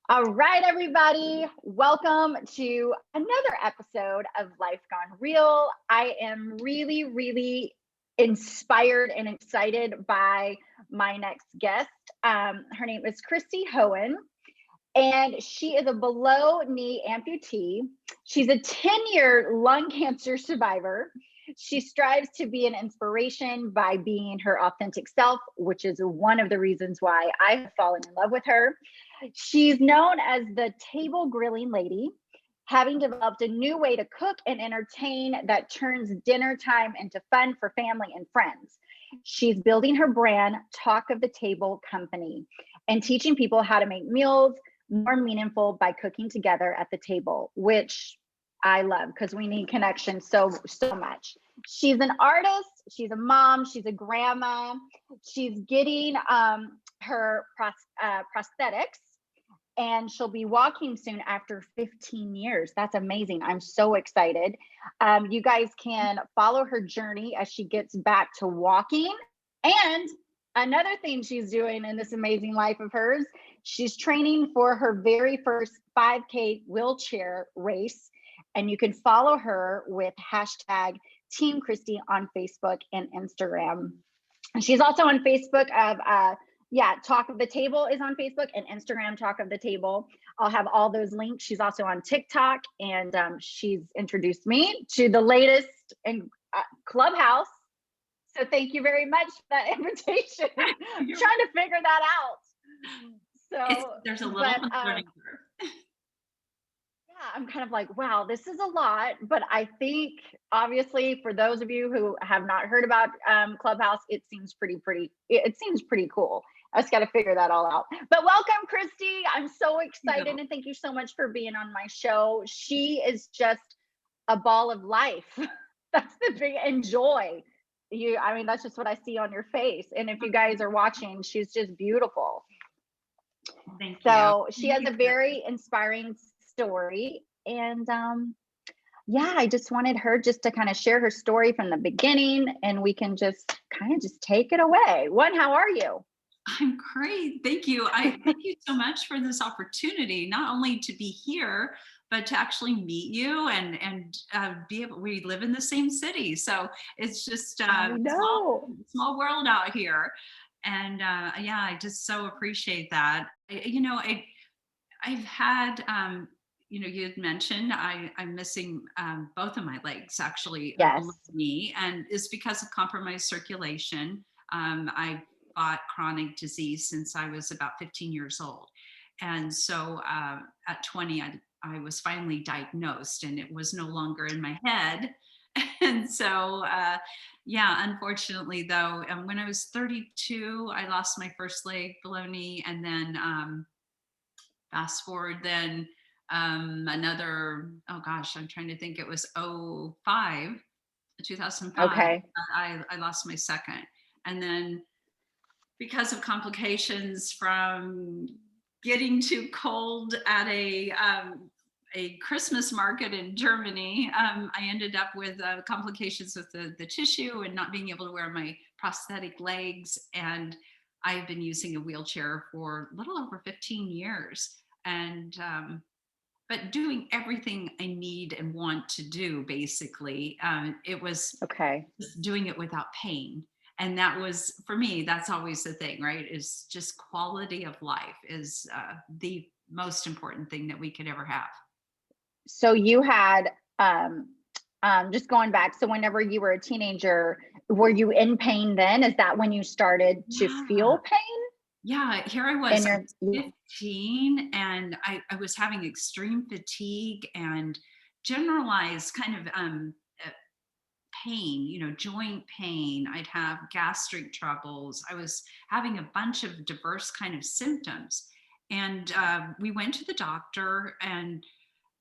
All right, everybody. Welcome to another episode of Life Gone Real. I am really inspired and excited by my next guest. Her name is Christi Hoehn, and she is a below knee amputee. She's a 10-year lung cancer survivor. She strives to be an inspiration by being her authentic self, which is one of the reasons why I have fallen in love with her. She's known as the table grilling lady, having developed a new way to cook and entertain that turns dinner time into fun for family and friends. She's building her brand, Talk of the Table Company, and teaching people how to make meals more meaningful by cooking together at the table, which I love because we need connection so much. She's an artist, she's a mom, she's a grandma. She's getting her prosthetics, and she'll be walking soon after 15 years. That's amazing. I'm so excited. You guys can follow her journey as she gets back to walking. And another thing she's doing in this amazing life of hers, she's training for her very first 5K wheelchair race. And you can follow her with hashtag Team Christi on Facebook and Instagram. She's also on Facebook of Talk of the Table is on Facebook, and Instagram, Talk of the Table. I'll have all those links. She's also on TikTok, and she's introduced me to the latest in Clubhouse. So thank you very much for that invitation. I'm trying to figure that out. So there's a little learning curve. Yeah, I'm kind of like, wow, this is a lot. But I think, obviously, for those of you who have not heard about Clubhouse, it seems pretty cool. I just got to figure that all out. But welcome, Christi. I'm so excited, and thank you so much for being on my show. She is just a ball of life. That's the big enjoy. That's just what I see on your face. And if you guys are watching, she's just beautiful. Thank you. So she has a very inspiring story, and I just wanted her just to kind of share her story from the beginning, and we can just kind of take it away. How are you? I'm great. Thank you. Thank you so much for this opportunity, not only to be here, but to actually meet you and be able. We live in the same city, so it's just a small world out here. And I just so appreciate that. I've had you had mentioned I'm missing both of my legs, actually. Yes. Knee, and it's because of compromised circulation. I fought chronic disease since I was about 15 years old. And so at 20, I was finally diagnosed, and it was no longer in my head. And so, unfortunately, though, when I was 32, I lost my first leg below knee. And then fast forward then another, I'm trying to think, it was 2005. Okay. I lost my second. And then because of complications from getting too cold at a Christmas market in Germany, I ended up with complications with the tissue and not being able to wear my prosthetic legs. And I've been using a wheelchair for a little over 15 years. And but doing everything I need and want to do, basically. It was just doing it without pain. And that was, for me, that's always the thing, right? Is just quality of life is the most important thing that we could ever have. So you had, just going back, so whenever you were a teenager, were you in pain then? Is that when you started to feel pain? Yeah, here I was 15, and I was having extreme fatigue and generalized kind of pain, joint pain. I'd have gastric troubles. I was having a bunch of diverse kind of symptoms. And we went to the doctor, and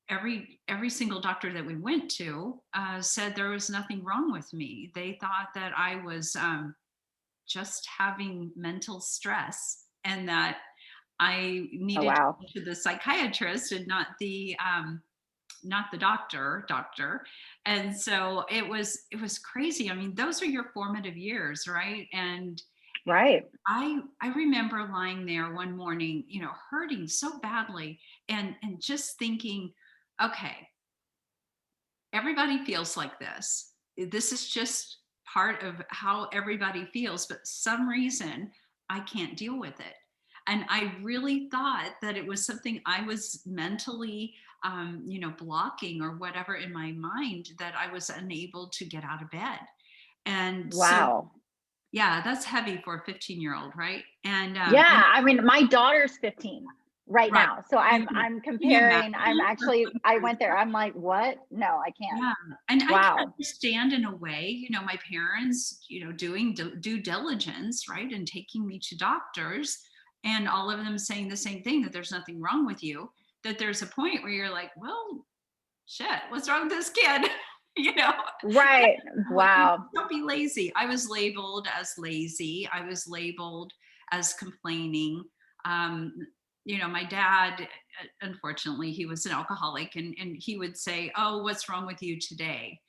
every single doctor that we went to said there was nothing wrong with me. They thought that I was just having mental stress, and that I needed to go to the psychiatrist and not the doctor. And so it was crazy. I mean, those are your formative years, right? And Right. I remember lying there one morning, hurting so badly, and just thinking, okay, everybody feels like this. This is just part of how everybody feels, but some reason I can't deal with it. And I really thought that it was something I was mentally, blocking or whatever in my mind, that I was unable to get out of bed. And so, Wow. yeah, that's heavy for a 15-year-old, right? And Yeah, I mean, my daughter's 15 right right. now. So I'm Can you comparing, imagine? I went there. I'm like, what? No, I can't. Yeah, and I can Wow. understand in a way, my parents, doing due diligence, right, and taking me to doctors, and all of them saying the same thing, that there's nothing wrong with you. That there's a point where you're like, well, shit, what's wrong with this kid? you know, Right. like, Wow. don't be lazy. I was labeled as lazy. I was labeled as complaining. Um, my dad, unfortunately, he was an alcoholic, and he would say, "Oh, what's wrong with you today?"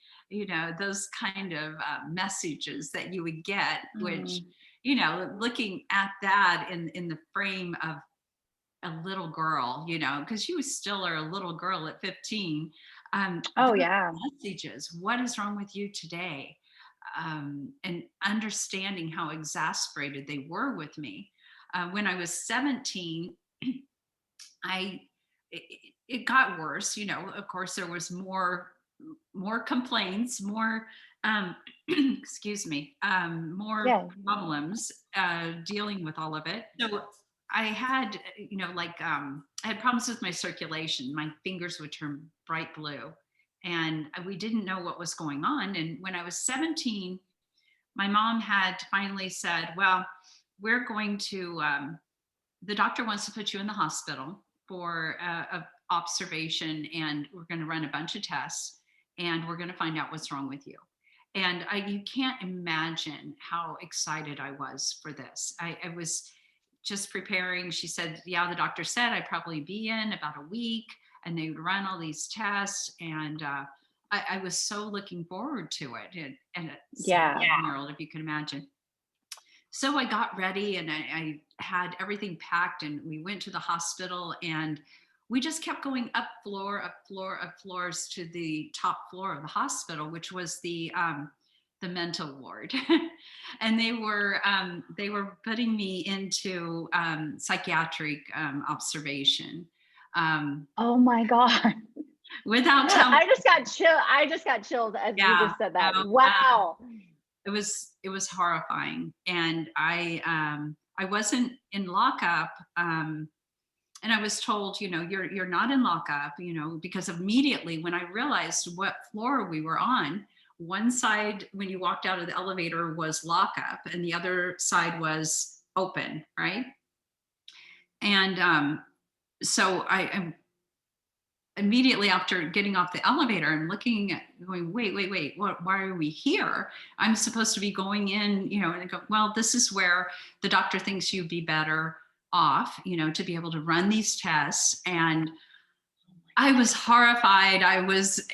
Those kind of messages that you would get, which, Mm. looking at that in the frame of a little girl, because you still are a little girl at 15. Oh Those yeah. messages, what is wrong with you today? And understanding how exasperated they were with me. When I was 17, I it got worse. Of course, there was more complaints, more excuse me, more Yeah. problems dealing with all of it. So I had, I had problems with my circulation. My fingers would turn bright blue, and we didn't know what was going on. And when I was 17, my mom had finally said, "Well, we're going to. The doctor wants to put you in the hospital for a observation, and we're going to run a bunch of tests, and we're going to find out what's wrong with you." And you can't imagine how excited I was for this. I was just preparing. She said, "Yeah, the doctor said I'd probably be in about a week, and they would run all these tests." And I was so looking forward to it. And a Yeah. 17-year-old, if you can imagine. So I got ready, and I had everything packed, and we went to the hospital, and we just kept going up floor, up floor, up floors to the top floor of the hospital, which was the mental ward. And they were putting me into psychiatric observation, Oh my God. without telling. I just got chilled as you Yeah, just said that. no, Wow. it was horrifying. And I wasn't in lockup. And I was told, you're not in lockup, because immediately when I realized what floor we were on, one side when you walked out of the elevator was lockup, and the other side was open, right? And so I immediately after getting off the elevator, I'm looking at going, wait, why are we here? I'm supposed to be going in, and I go, well, this is where the doctor thinks you'd be better off, to be able to run these tests. And I was horrified. I was,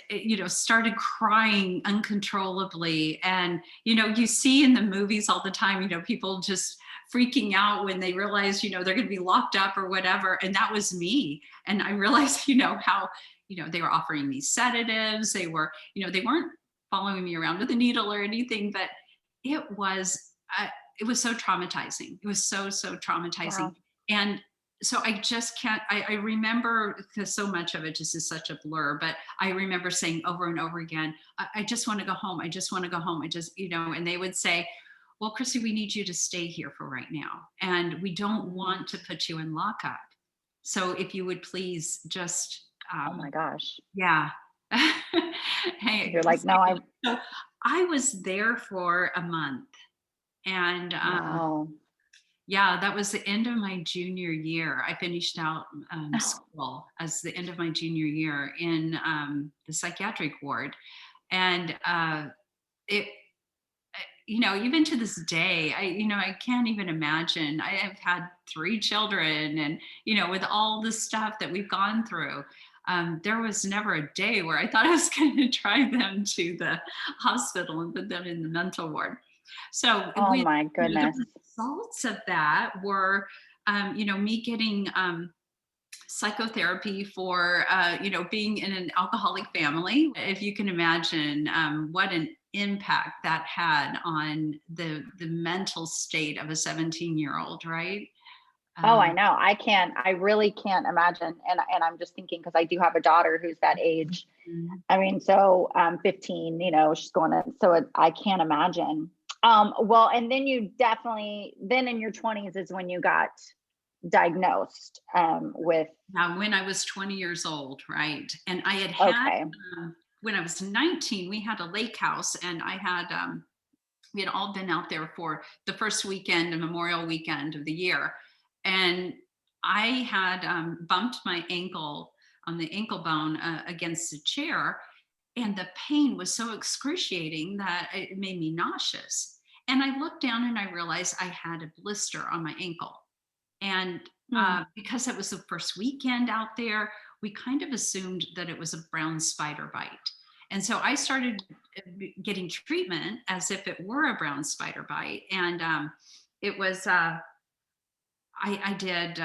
started crying uncontrollably. And, you see in the movies all the time, people just freaking out when they realize, they're going to be locked up or whatever. And that was me. And I realized, how, they were offering me sedatives. They were, they weren't following me around with a needle or anything, but it was, it was so traumatizing. It was so traumatizing. Wow. And so I just can't, I remember, because so much of it just is such a blur, but I remember saying over and over again, I just want to go home. I just want to go home. And they would say, well, Christi, we need you to stay here for right now. And we don't want to put you in lockup. So if you would please just, Oh my gosh. yeah. Hey, You're like, no, so I was there for a month. And wow. yeah, that was the end of my junior year. I finished out school as the end of my junior year in the psychiatric ward. And it, even to this day, I can't even imagine. I have had 3 children, and, with all the stuff that we've gone through, there was never a day where I thought I was going to drive them to the hospital and put them in the mental ward. So Oh with, my there goodness. was results of that were, me getting psychotherapy for, being in an alcoholic family. If you can imagine what an impact that had on the mental state of a 17-year-old, right? Oh, I know. I really can't imagine. And I'm just thinking, because I do have a daughter who's that age. Mhm. I mean, so 15, she's going to, I can't imagine. Well, and then then in your 20s is when you got diagnosed with. Now, when I was 20 years old, right? And I had Okay. when I was 19, we had a lake house, and we had all been out there for the first weekend, a Memorial weekend of the year. And I had bumped my ankle on the ankle bone against the chair. And the pain was so excruciating that it made me nauseous. And I looked down and I realized I had a blister on my ankle. And because it was the first weekend out there, we kind of assumed that it was a brown spider bite. And so I started getting treatment as if it were a brown spider bite. And it was, I did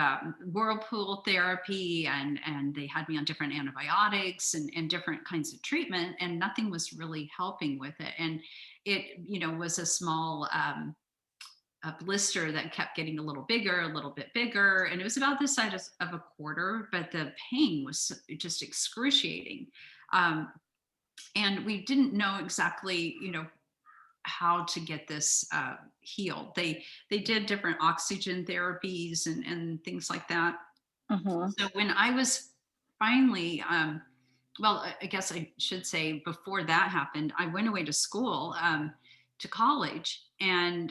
whirlpool therapy, and they had me on different antibiotics and different kinds of treatment, and nothing was really helping with it. And it, was a small a blister that kept getting a little bit bigger, and it was about the size of a quarter, but the pain was just excruciating. And we didn't know exactly, how to get this healed. They did different oxygen therapies and things like that. Mm-hmm. So when I was finally, well, I guess I should say before that happened, I went away to school, to college, and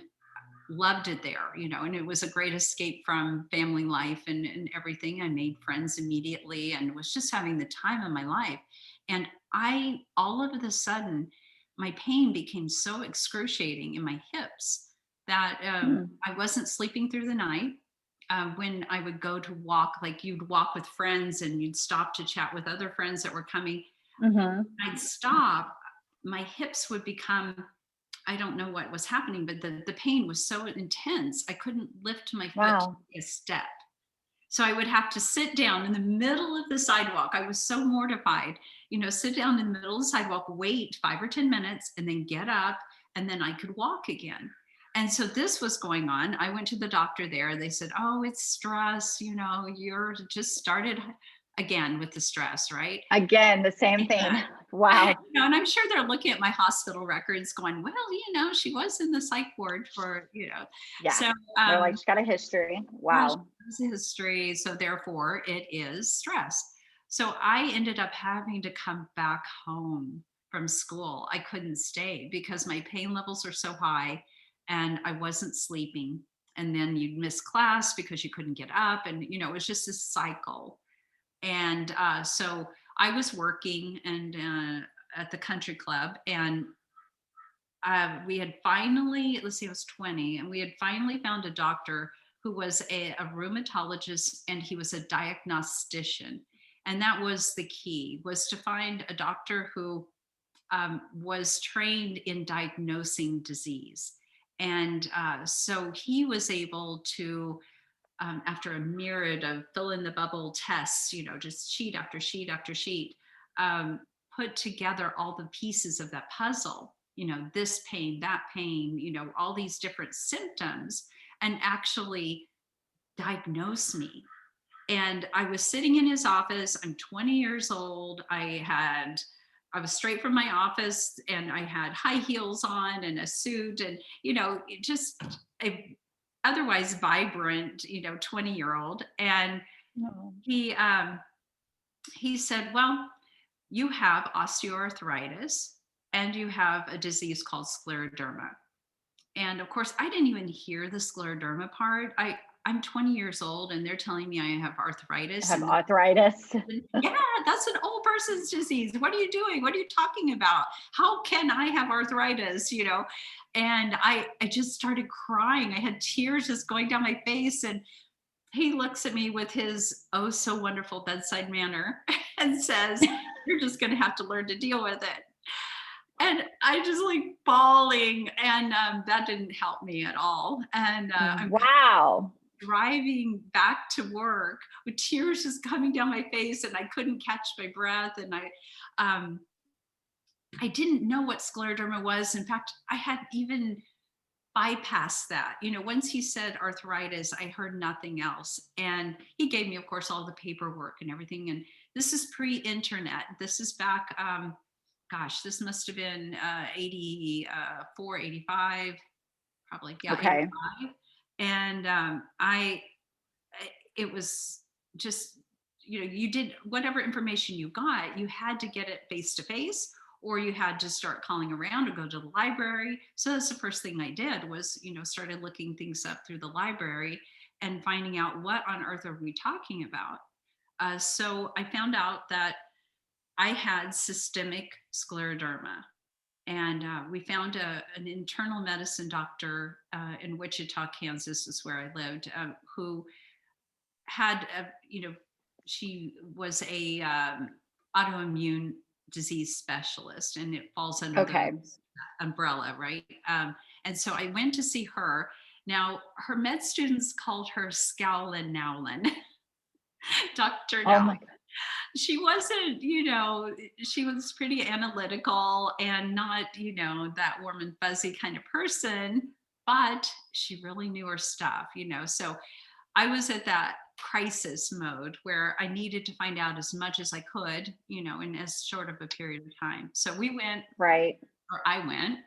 loved it there, and it was a great escape from family life and everything. I made friends immediately and was just having the time of my life. And all of a sudden, my pain became so excruciating in my hips that I wasn't sleeping through the night. When I would go to walk, like you'd walk with friends and you'd stop to chat with other friends that were coming, Mm-hmm. I'd stop, my hips would become, I don't know what was happening, but the pain was so intense, I couldn't lift my foot to Wow. take a step. So I would have to sit down in the middle of the sidewalk. I was so mortified, sit down in the middle of the sidewalk, wait 5 or 10 minutes, and then get up, and then I could walk again. And so this was going on. I went to the doctor there. They said, oh, it's stress. You're just started again with the stress, right? Again, the same thing. Wow. And I'm sure they're looking at my hospital records going, well, she was in the psych ward for, Yeah. So they're like, she's got a history. Wow. She has a history. So therefore it is stress. So I ended up having to come back home from school. I couldn't stay because my pain levels are so high and I wasn't sleeping. And then you'd miss class because you couldn't get up. And, it was just a cycle. And so I was working at the country club, and we had finally, let's see, I was 20, and we had finally found a doctor who was a rheumatologist, and he was a diagnostician. And that was the key, was to find a doctor who was trained in diagnosing disease. And so he was able to, after a myriad of fill in the bubble tests, just sheet after sheet after sheet, put together all the pieces of that puzzle, this pain, that pain, all these different symptoms, and actually diagnose me. And I was sitting in his office. I'm 20 years old. I was straight from my office, and I had high heels on and a suit, and, just a otherwise vibrant, 20-year-old. And he said, well, you have osteoarthritis and you have a disease called scleroderma. And of course, I didn't even hear the scleroderma part. I'm 20 years old and they're telling me I have arthritis. I have arthritis. Yeah, that's an old person's disease. What are you doing? What are you talking about? How can I have arthritis? And I just started crying. I had tears just going down my face. And he looks at me with his oh so wonderful bedside manner and says, you're just going to have to learn to deal with it. And I just like bawling, and that didn't help me at all. And I'm Wow. driving back to work with tears just coming down my face, and I couldn't catch my breath. And I didn't know what scleroderma was. In fact, I had even bypassed that. Once he said arthritis, I heard nothing else. And he gave me, of course, all the paperwork and everything. And this is pre-internet. This is back, gosh, this must have been 84, 85, probably, yeah, Okay. 85. And it was just, you did whatever information you got, you had to get it face to face, or you had to start calling around or go to the library. So that's the first thing I did was, started looking things up through the library and finding out what on earth are we talking about. So I found out that I had systemic scleroderma. And we found an internal medicine doctor in Wichita, Kansas, is where I lived, who had, she was a autoimmune disease specialist, and it falls under Okay. the umbrella, right? And so I went to see her. Now, her med students called her Scowlin Nowlin, Dr. Oh Nowlin. my God. She wasn't, she was pretty analytical and not, that warm and fuzzy kind of person, but she really knew her stuff, So I was at that crisis mode where I needed to find out as much as I could, in as short of a period of time. So I went,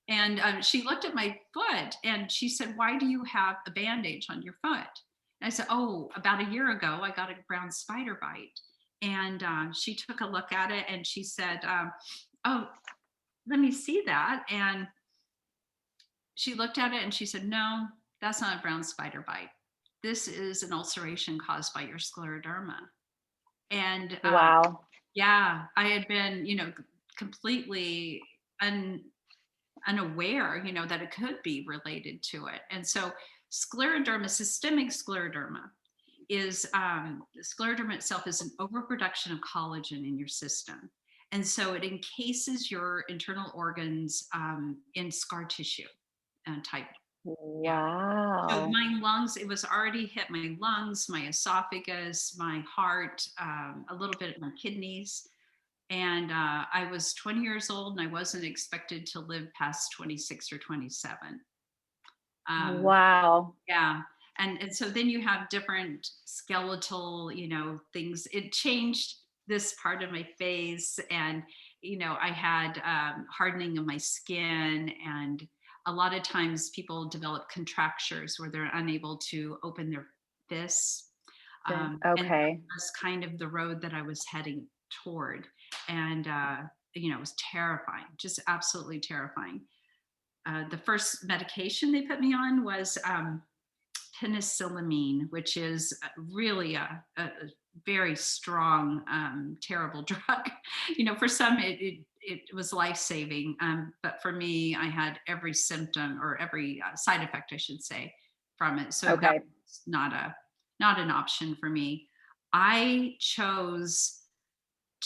and she looked at my foot and she said, "Why do you have a bandage on your foot?" And I said, "Oh, about a year ago, I got a brown spider bite." And she took a look at it and she said, "Oh, let me see that." And she looked at it and she said, "No, that's not a brown spider bite. This is an ulceration caused by your scleroderma." And Wow. yeah, I had been, completely unaware, that it could be related to it. And so scleroderma, systemic scleroderma, is scleroderma itself is an overproduction of collagen in your system. And so it encases your internal organs in scar tissue type. Yeah. So Wow. my lungs, it was already hit my lungs, my esophagus, my heart, a little bit of my kidneys. And I was 20 years old and I wasn't expected to live past 26 or 27. Wow. Yeah. And so then you have different skeletal, things. It changed this part of my face. And, I had hardening of my skin. And a lot of times people develop contractures where they're unable to open their fists. And that Okay. was kind of the road that I was heading toward. And, it was terrifying, just absolutely terrifying. The first medication they put me on was penicillamine, which is really a very strong, terrible drug. For some it was life-saving, but for me, I had every symptom or every side effect, I should say, from it. So that Okay. was not an option for me. I chose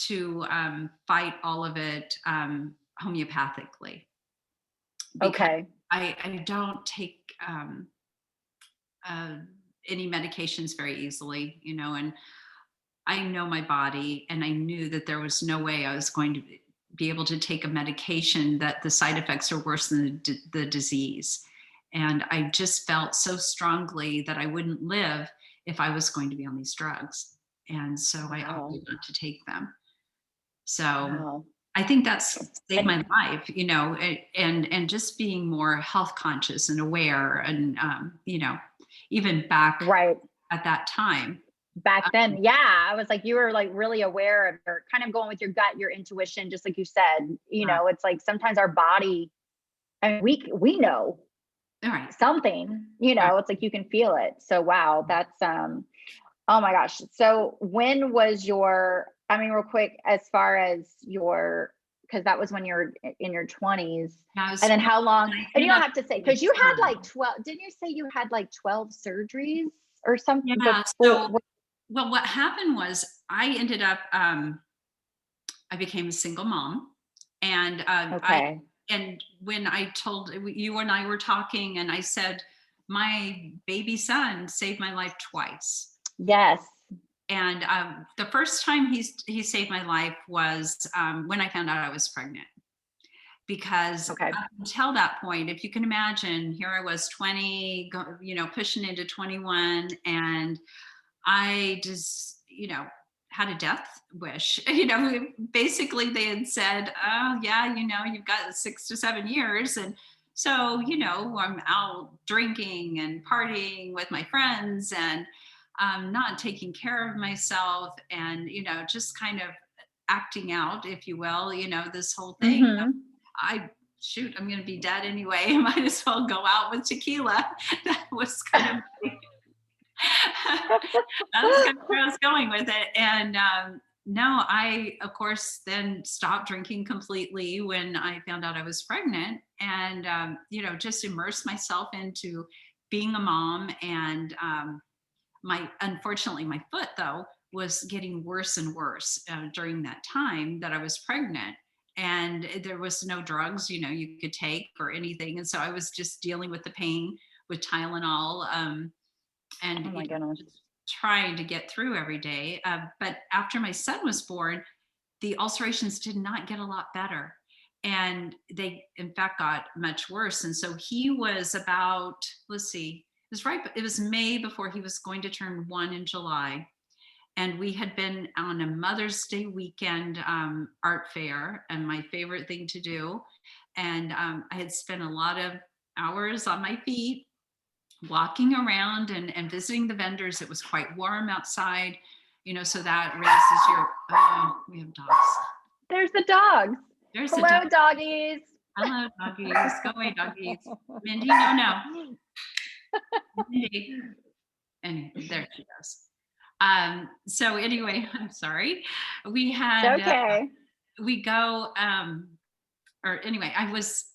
to fight all of it homeopathically, because Okay. I don't take uh, any medications very easily, and I know my body, and I knew that there was no way I was going to be able to take a medication that the side effects are worse than the disease. And I just felt so strongly that I wouldn't live if I was going to be on these drugs. And so I Wow. opted not to take them. So Wow. I think that's saved And my life, and just being more health conscious and aware, and even back right. at that time. Back Um, then, yeah, I was like, you were like really aware of your kind of going with your gut, your intuition, just like you said, it's like sometimes our body, I mean, we know all right, something, right. it's like you can feel it. So wow, that's oh my gosh. So when was I mean, real quick, as far as because that was when you're in your 20s. Yeah, I was And then how long, I and you ended don't up have to say, getting a because you had ton. like 12, didn't you say you had like 12 surgeries or something Yeah. before? So, well, what happened was I ended up, I became a single mom, And Okay. and when I told you and I were talking, and I said, my baby son saved my life twice. Yes. And the first time he saved my life was when I found out I was pregnant. Because Okay. up until that point, if you can imagine, here I was 20, pushing into 21, and I just, had a death wish. Basically they had said, oh yeah, you've got 6 to 7 years. And so, I'm out drinking and partying with my friends, and not taking care of myself, and, just kind of acting out, if you will, this whole thing. I'm going to be dead anyway. I might as well go out with tequila. That was kind of that was kind of where I was going with it. And no, I, of course, then stopped drinking completely when I found out I was pregnant, and, just immersed myself into being a mom. And unfortunately, my foot, though, was getting worse and worse during that time that I was pregnant. And there was no drugs, you could take or anything. And so I was just dealing with the pain with Tylenol. And Oh my goodness. trying to get through every day. But after my son was born, the ulcerations did not get a lot better. And they, in fact, got much worse. And so he was about, it was May before he was going to turn 1 in July. And we had been on a Mother's Day weekend art fair, and my favorite thing to do. And I had spent a lot of hours on my feet walking around and visiting the vendors. It was quite warm outside, so that raises your, we have dogs. There's the dogs. Hello, doggies. Hello, doggies. Go away, doggies. Mindy, no. Mindy. Anyway, there she goes. So anyway, I'm sorry. We had, It's okay. we go, or anyway, I was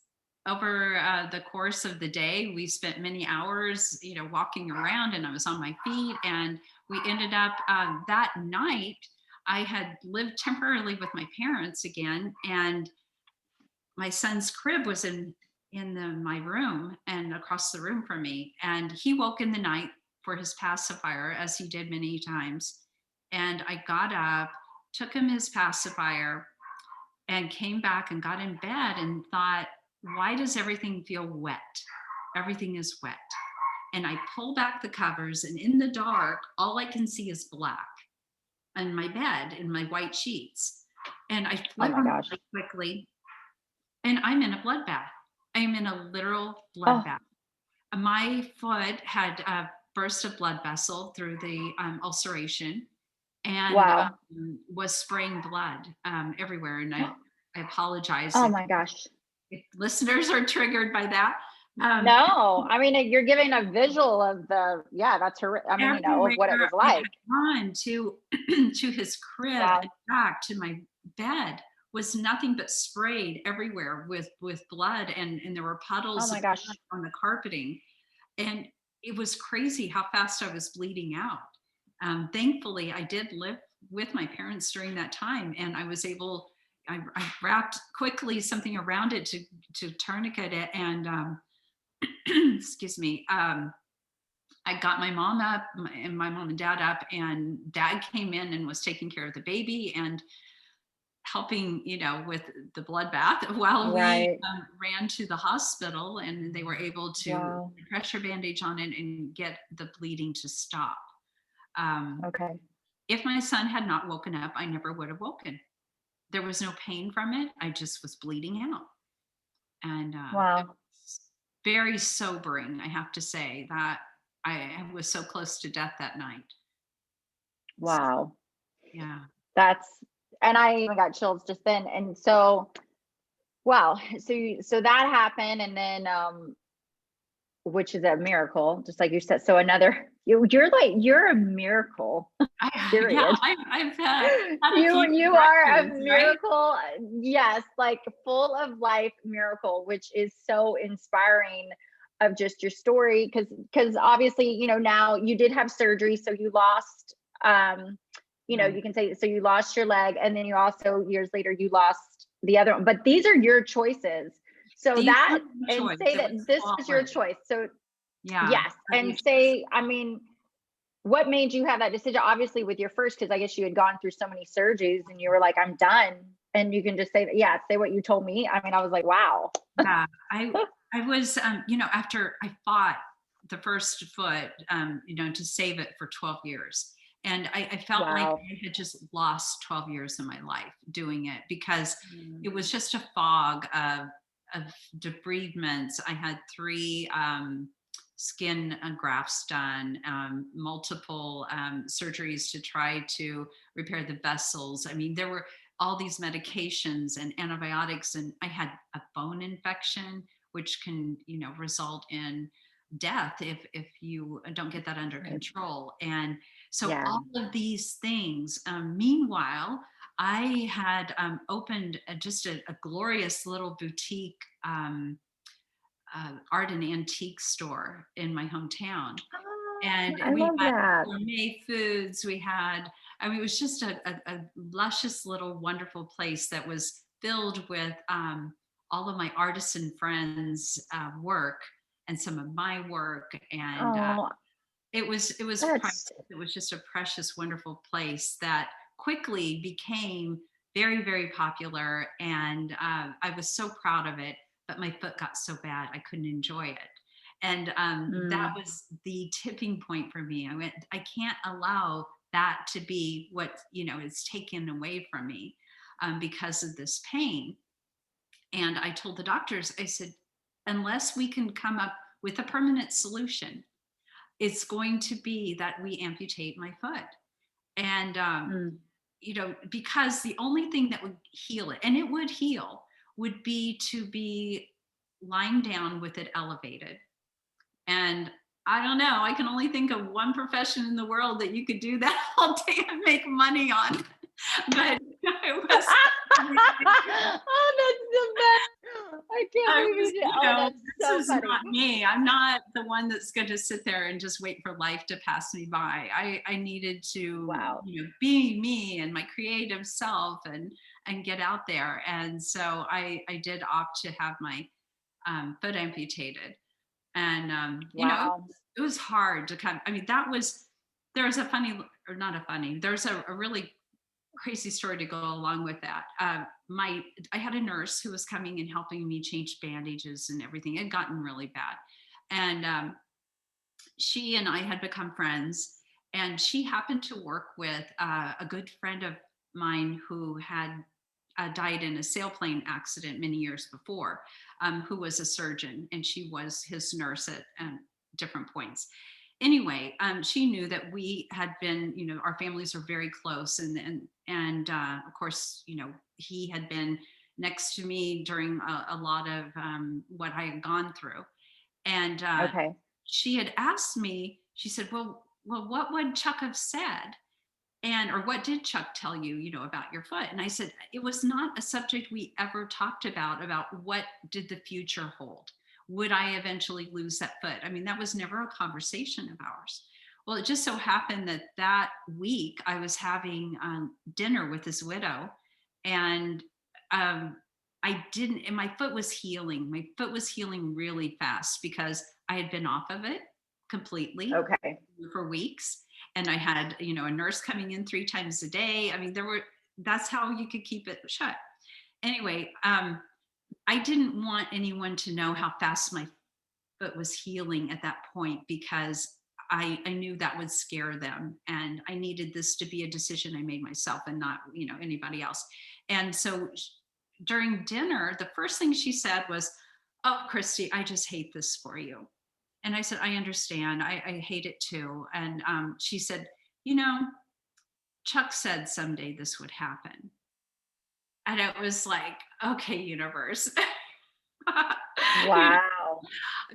over the course of the day, we spent many hours, walking around, and I was on my feet. And we ended up that night, I had lived temporarily with my parents again, and my son's crib was in my room and across the room from me. And he woke in the night for his pacifier, as he did many times. And I got up, took him his pacifier, and came back and got in bed and thought, why does everything feel wet? Everything is wet. And I pull back the covers, and in the dark, all I can see is black on my bed in my white sheets. And I flip them really quickly, and I'm in a bloodbath. I'm in a literal bloodbath. My foot had burst a blood vessel through the ulceration, and was spraying blood everywhere. And I apologize. Oh my gosh. If listeners are triggered by that. No, I mean, you're giving a visual of that's her. I mean, of what it was like. On to his crib and back to my bed was nothing but sprayed everywhere with blood, and there were puddles of blood on the carpeting. And it was crazy how fast I was bleeding out. Thankfully, I did live with my parents during that time, and I was able, I wrapped quickly something around it to tourniquet it, and excuse me, I got my mom up and my mom and dad up, and dad came in and was taking care of the baby and helping, with the bloodbath while we ran to the hospital, and they were able to put a pressure bandage on it and get the bleeding to stop. If my son had not woken up, I never would have woken. There was no pain from it. I just was bleeding out. And it was very sobering, I have to say, that I was so close to death that night. Wow. Yeah. And I even got chills just then. And so, wow. So that happened. And then, which is a miracle, just like you said. So you're a miracle. Period. Yeah, I've had you are a miracle. Right? Yes. Like full of life miracle, which is so inspiring of just your story. Cause obviously, now you did have surgery. So you lost, you can say, so you lost your leg, and then you also years later, you lost the other one, but these are your choices. So These that, weren't my and choice. say It that was this was your flawless. choice. So Yeah. yes. And say, I mean, what made you have that decision? Obviously with your first, because I guess you had gone through so many surgeries and you were like, I'm done. And you can just say that, yeah, say what you told me. I mean, I was like, wow. Yeah. I was, you know, after I fought the first foot, you know, to save it for 12 years. And I felt like Wow. I had just lost 12 years of my life doing it, because it Mm. was just a fog of debridements. I had 3 skin grafts done, multiple surgeries to try to repair the vessels. I mean, there were all these medications and antibiotics, and I had a bone infection, which can, you know, result in death if you don't get that under Right. control. And so Yeah. all of these things, meanwhile, I had opened just a glorious little boutique art and antique store in my hometown. And I we love had that. gourmet foods. We had, I mean, it was just a luscious little wonderful place that was filled with all of my artisan friends' work and some of my work. And Oh, it was that's priceless. It was just a precious, wonderful place that quickly became very, very popular. And I was so proud of it, but my foot got so bad I couldn't enjoy it. And that was the tipping point for me. I went, I can't allow that to be what, you know, is taken away from me because of this pain. And I told the doctors, I said, unless we can come up with a permanent solution, it's going to be that we amputate my foot. And, you know, because the only thing that would heal it, and it would heal, would be to be lying down with it elevated. And I don't know, I can only think of one profession in the world that you could do that all day and make money on. But it was, oh, that's the best. I can't I believe was, you did. you Oh, know, that's this so is funny. not me. I'm not the one that's going to sit there and just wait for life to pass me by. I needed to, Wow. you know, be me and my creative self and get out there. And so I did opt to have my foot amputated. And you know, Wow. it was hard to kind of, I mean, there was a funny, or not a funny, there's a really crazy story to go along with that. I had a nurse who was coming and helping me change bandages and everything. It had gotten really bad, and she and I had become friends. And she happened to work with a good friend of mine who had died in a sailplane accident many years before, who was a surgeon, and she was his nurse at different points. Anyway, she knew that we had been, you know, our families are very close, and of course, you know, he had been next to me during a lot of what I had gone through. And Okay. she had asked me, she said, well, what would Chuck have said? And, or what did Chuck tell you, you know, about your foot? And I said, it was not a subject we ever talked about what did the future hold? Would I eventually lose that foot? I mean, that was never a conversation of ours. Well, it just so happened that that week I was having dinner with this widow, and I didn't, and my foot was healing. My foot was healing really fast because I had been off of it completely Okay. for weeks. And I had, you know, a nurse coming in 3 times a day. I mean, that's how you could keep it shut. Anyway, I didn't want anyone to know how fast my foot was healing at that point, because I knew that would scare them. And I needed this to be a decision I made myself and not, you know, anybody else. And so during dinner, the first thing she said was, "Oh, Christi, I just hate this for you." And I said, "I understand. I hate it too." And she said, "You know, Chuck said someday this would happen." And it was like, okay, universe. You know, Wow.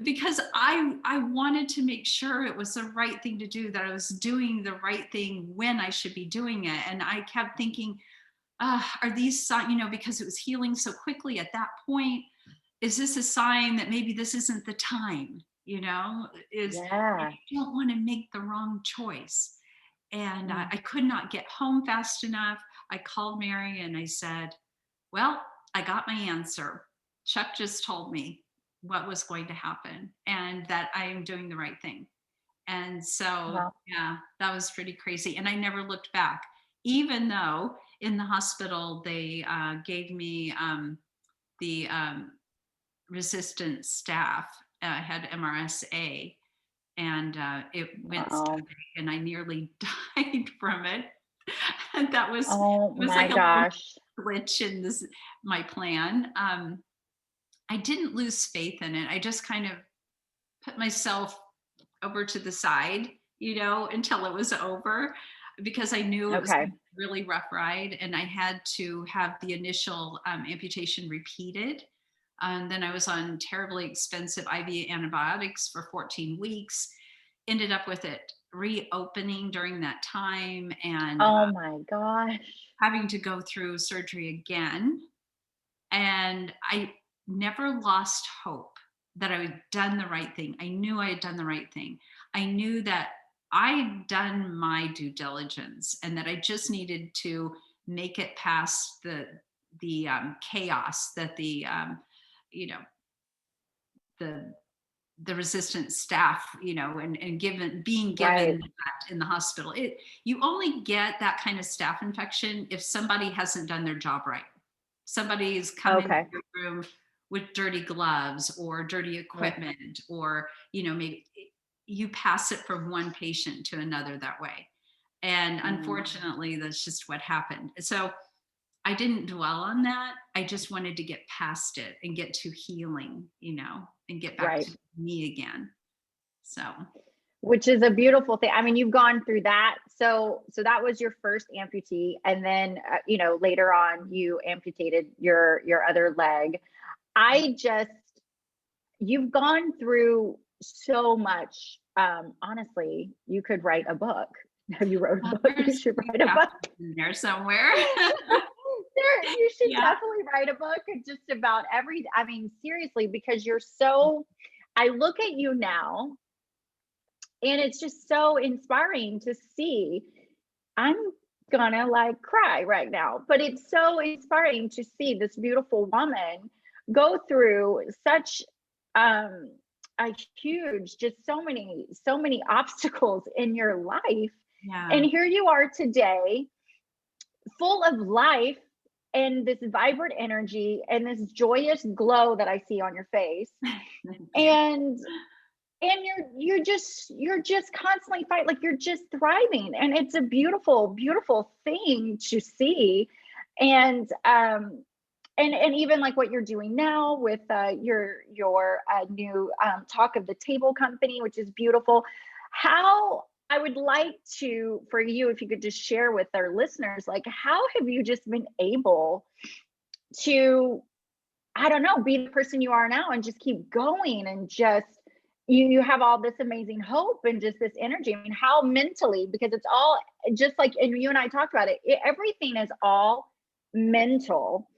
because I wanted to make sure it was the right thing to do, that I was doing the right thing when I should be doing it. And I kept thinking, are these, you know, because it was healing so quickly at that point, is this a sign that maybe this isn't the time? You know, Yeah. you don't want to make the wrong choice. And Mm. I could not get home fast enough. I called Mary and I said, well, I got my answer. Chuck just told me what was going to happen and that I am doing the right thing. And so, Wow. yeah, that was pretty crazy. And I never looked back, even though in the hospital they gave me the resistant staph. I had MRSA, and it went Wow. sick, and I nearly died from it. And that was Oh it was my like a little gosh. glitch in this my plan. I didn't lose faith in it. I just kind of put myself over to the side, until it was over, because I knew it was Okay. a really rough ride, and I had to have the initial amputation repeated. And then I was on terribly expensive IV antibiotics for 14 weeks. Ended up with it reopening during that time, and Oh my gosh. having to go through surgery again. And I never lost hope that I had done the right thing. I knew I had done the right thing. I knew that I had done my due diligence and that I just needed to make it past the chaos that you know the the resistant staff, and being given Right. that in the hospital. You only get that kind of staph infection if somebody hasn't done their job right. Somebody's come into Okay. your room with dirty gloves or dirty Yeah. equipment, or maybe you pass it from one patient to another that way. And Mm, unfortunately, that's just what happened. So I didn't dwell on that. I just wanted to get past it and get to healing, and get back right. to me again. So, Which is a beautiful thing. I mean, you've gone through that. So that was your first amputee, and then later on you amputated your other leg. I just You've gone through so much. Honestly, you could write a book. Have you wrote a well, book? You should there's write a book. chapters in there somewhere. You should Yeah. definitely write a book just about I mean, seriously, because you're so, I look at you now and it's just so inspiring to see. I'm gonna like cry right now, but it's so inspiring to see this beautiful woman go through such um a huge, just so many obstacles in your life. Yeah. And here you are today, full of life and this vibrant energy and this joyous glow that I see on your face. Thank you. And you're just constantly fight, like you're just thriving, and it's a beautiful thing to see. And even like what you're doing now with your new talk of the table company, which is beautiful. How I would like to, for you, if you could just share with our listeners, like how have you just been able to, I don't know, be the person you are now and just keep going, and just you have all this amazing hope and just this energy. I mean, how mentally, because it's all just like, and you and I talked about it, everything is all mental.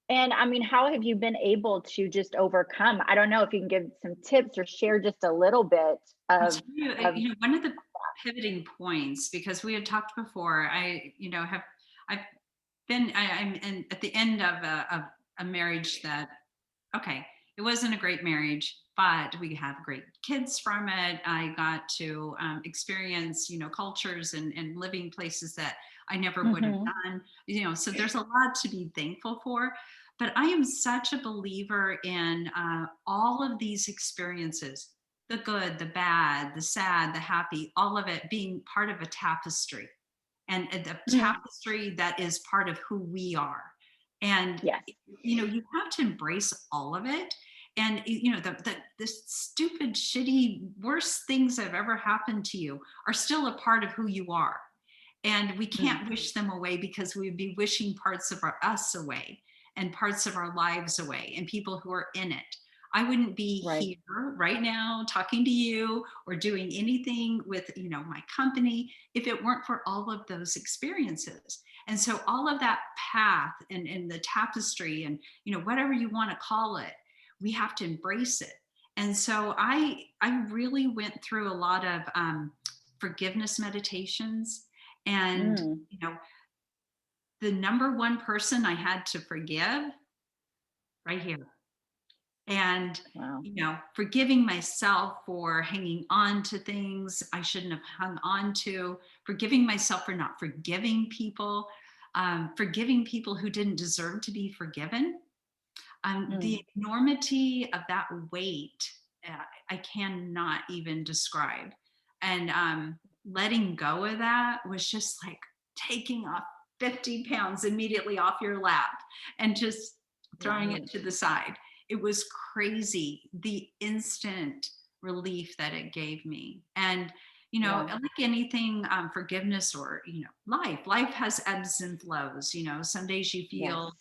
And I mean, how have you been able to just overcome? I don't know if you can give some tips or share just a little bit I'll of tell you, of one of the pivoting points, because we had talked before, I've I'm at the end of a marriage that, okay, it wasn't a great marriage, but we have great kids from it. I got to experience, cultures and living places that I never would have Mhm. done, so there's a lot to be thankful for. But I am such a believer in all of these experiences, the good, the bad, the sad, the happy, all of it being part of a tapestry, and the Mm. tapestry that is part of who we are. And Yes. you have to embrace all of it. And the stupid, shitty, worst things that have ever happened to you are still a part of who you are. And we Mm. can't wish them away, because we'd be wishing parts of us away and parts of our lives away and people who are in it. I wouldn't be Right. here right now talking to you or doing anything with my company if it weren't for all of those experiences. And so all of that path and the tapestry and whatever you want to call it, we have to embrace it. And so I really went through a lot of forgiveness meditations. And Mm. the number one person I had to forgive right here. And, Wow. forgiving myself for hanging on to things I shouldn't have hung on to, forgiving myself for not forgiving people, forgiving people who didn't deserve to be forgiven. The enormity of that weight, I cannot even describe. And letting go of that was just like taking off 50 pounds immediately off your lap and just throwing it to the side. It was crazy, the instant relief that it gave me. And, like anything, forgiveness or, life has ebbs and flows. Some days you feel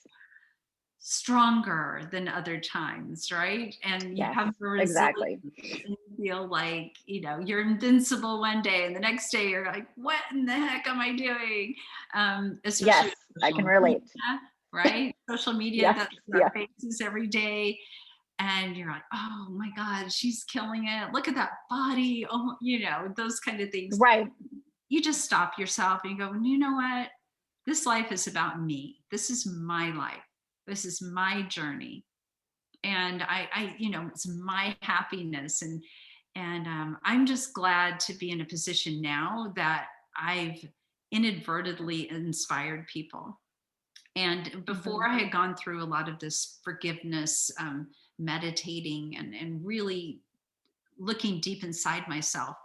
stronger than other times, right? And you have the resilience exactly. and you feel like, you're invincible one day and the next day you're like, what in the heck am I doing? Especially Yes, I can relate. media, right? Social media, that's our faces every day. And you're like, oh my God, she's killing it. Look at that body. Oh, those kind of things. Right. You just stop yourself and you go, you know what? This life is about me. This is my life. This is my journey. And I it's my happiness. And I'm just glad to be in a position now that I've inadvertently inspired people. And before I had gone through a lot of this forgiveness, meditating and really looking deep inside myself,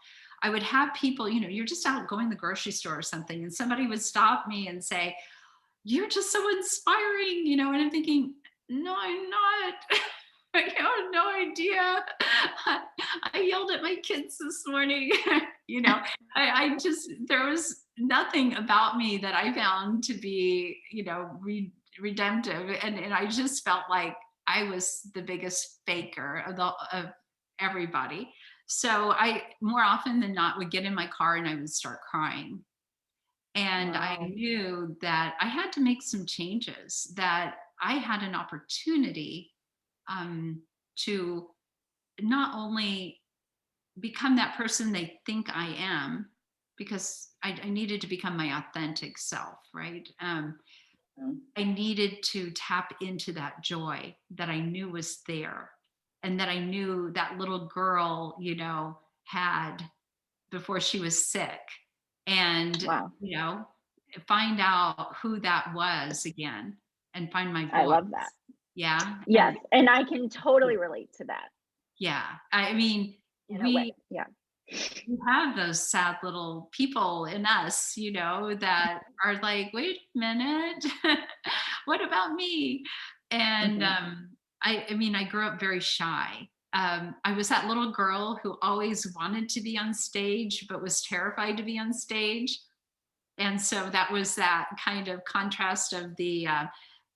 I would have people, you're just out going to the grocery store or something, and somebody would stop me and say, you're just so inspiring, and I'm thinking, no, I'm not. I have no idea. I yelled at my kids this morning. I just, there was nothing about me that I found to be, redemptive. And I just felt like I was the biggest faker of everybody. So I, more often than not, would get in my car and I would start crying. And I knew that I had to make some changes, that I had an opportunity to not only become that person they think I am, because I needed to become my authentic self, right? I needed to tap into that joy that I knew was there and that I knew that little girl, had before she was sick. And, find out who that was again and find my voice. I love that. Yeah. Yes. And I can totally relate to that. Yeah. I mean, In a way. Yeah. we have those sad little people in us, that are like, wait a minute, what about me? And I mean, I grew up very shy. I was that little girl who always wanted to be on stage, but was terrified to be on stage. And so that was that kind of contrast of the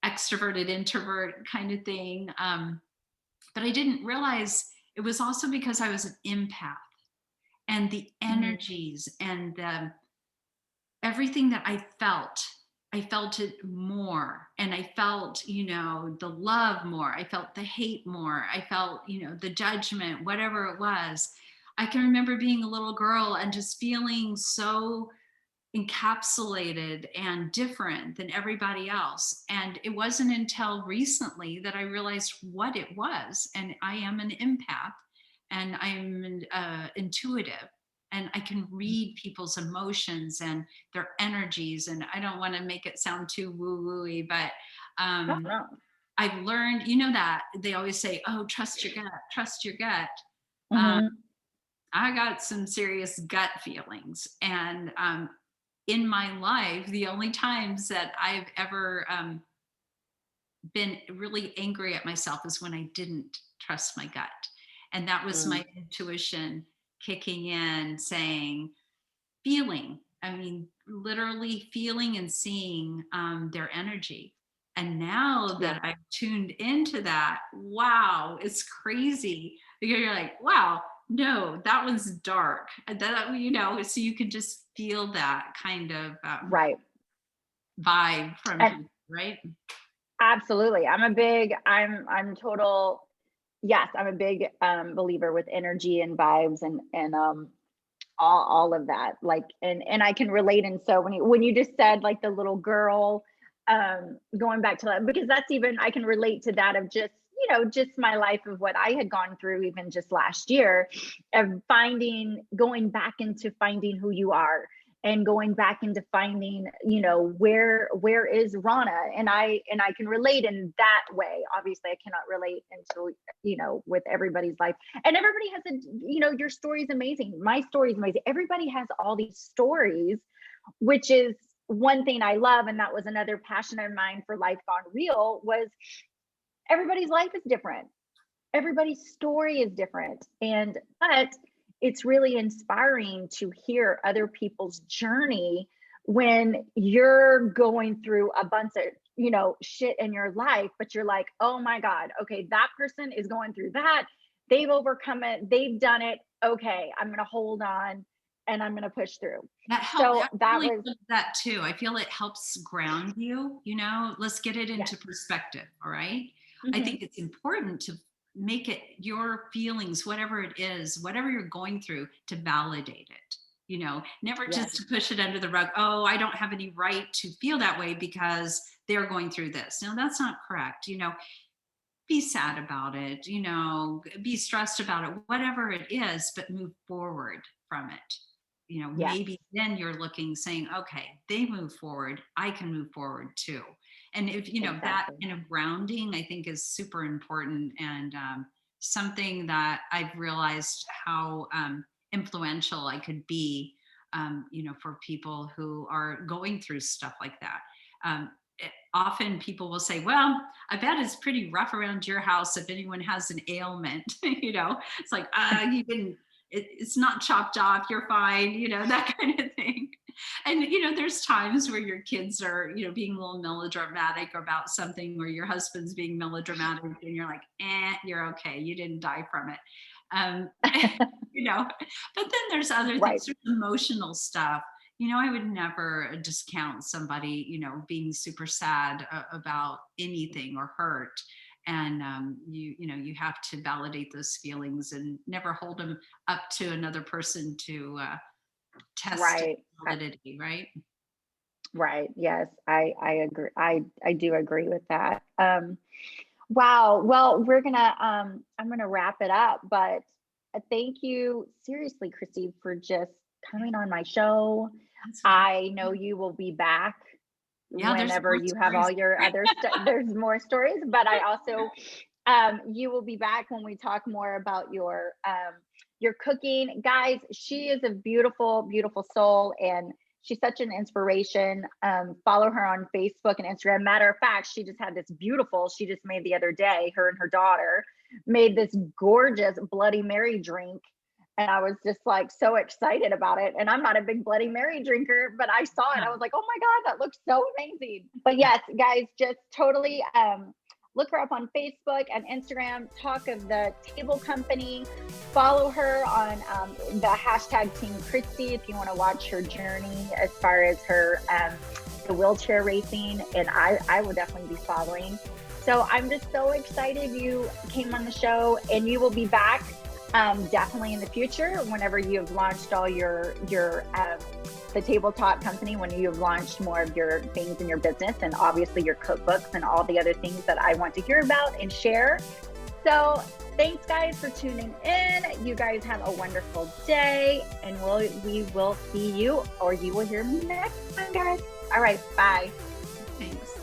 extroverted introvert kind of thing. But I didn't realize it was also because I was an empath, and the energies and everything that I felt it more. And I felt, the love more. I felt the hate more. I felt, the judgment, whatever it was. I can remember being a little girl and just feeling so encapsulated and different than everybody else. And it wasn't until recently that I realized what it was. And I am an empath, and I'm intuitive, and I can read people's emotions and their energies. And I don't want to make it sound too woo-wooey, but I've learned, that they always say, oh, trust your gut, trust your gut. I got some serious gut feelings. And in my life, the only times that I've ever been really angry at myself is when I didn't trust my gut. And that was my intuition kicking in, saying, feeling, I mean, literally feeling and seeing their energy. And now that I've tuned into that, wow, it's crazy. Because you're like, wow, no, that one's dark. And that, so you can just feel that kind of vibe from people, right? Absolutely. I'm a big believer with energy and vibes and all of that. Like, and I can relate. And so when you just said like the little girl, going back to that, because that's even, I can relate to that of just, just my life of what I had gone through even just last year, of going back into finding who you are, and going back into finding, where is Rana? And I can relate in that way. Obviously I cannot relate until, with everybody's life, and everybody has your story is amazing. My story is amazing. Everybody has all these stories, which is one thing I love. And that was another passion of mine for Life Gone Real, was everybody's life is different. Everybody's story is different. But it's really inspiring to hear other people's journey when you're going through a bunch of, shit in your life, but you're like, oh my God, okay, that person is going through that. They've overcome it. They've done it. Okay, I'm going to hold on and I'm going to push through. That helps. So that really was that too. I feel it helps ground you, let's get it into perspective. All right. I think it's important to make it your feelings, whatever it is, whatever you're going through, to validate it, never just to push it under the rug. Oh, I don't have any right to feel that way because they're going through this. No, that's not correct. Be sad about it, be stressed about it, whatever it is, but move forward from it. Maybe then you're saying, okay, they move forward, I can move forward too. And if, that kind of grounding, I think, is super important, and something that I've realized how influential I could be, for people who are going through stuff like that. Often people will say, well, I bet it's pretty rough around your house if anyone has an ailment. It's like, you didn't, it's not chopped off, you're fine, that kind of thing. And, there's times where your kids are, being a little melodramatic about something, or your husband's being melodramatic, and you're like, you're okay, you didn't die from it. But then there's other things, there's emotional stuff. I would never discount somebody, being super sad about anything or hurt. And you have to validate those feelings and never hold them up to another person to test validity, right? Right. Yes, I agree. I do agree with that. Wow. Well, I'm gonna wrap it up, but thank you seriously, Christi, for just coming on my show. I know you will be back whenever you have all your other stuff. There's more stories, but I also, you will be back when we talk more about your cooking. Guys, she is a beautiful, beautiful soul, and she's such an inspiration. Follow her on Facebook and Instagram. Matter of fact, she just made the other day, her and her daughter made this gorgeous Bloody Mary drink. And I was just like so excited about it. And I'm not a big Bloody Mary drinker, but I saw it. I was like, oh my God, that looks so amazing. But yes, guys, just totally look her up on Facebook and Instagram, Talk of the Table Company. Follow her on the hashtag Team Christi if you want to watch her journey as far as her the wheelchair racing. And I will definitely be following. So I'm just so excited you came on the show, and you will be back definitely in the future whenever you have launched all your the tabletop company, when you have launched more of your things in your business, and obviously your cookbooks and all the other things that I want to hear about and share. So thanks guys for tuning in. You guys have a wonderful day, and we will see you, or you will hear me next time, guys. All right, bye. Thanks.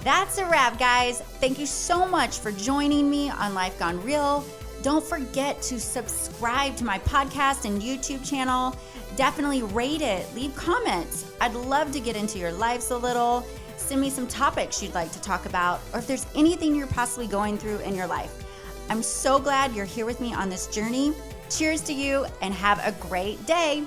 That's a wrap, guys. Thank you so much for joining me on Life Gone Real. Don't forget to subscribe to my podcast and YouTube channel. Definitely rate it, leave comments. I'd love to get into your lives a little. Send me some topics you'd like to talk about, or if there's anything you're possibly going through in your life. I'm so glad you're here with me on this journey. Cheers to you, and have a great day.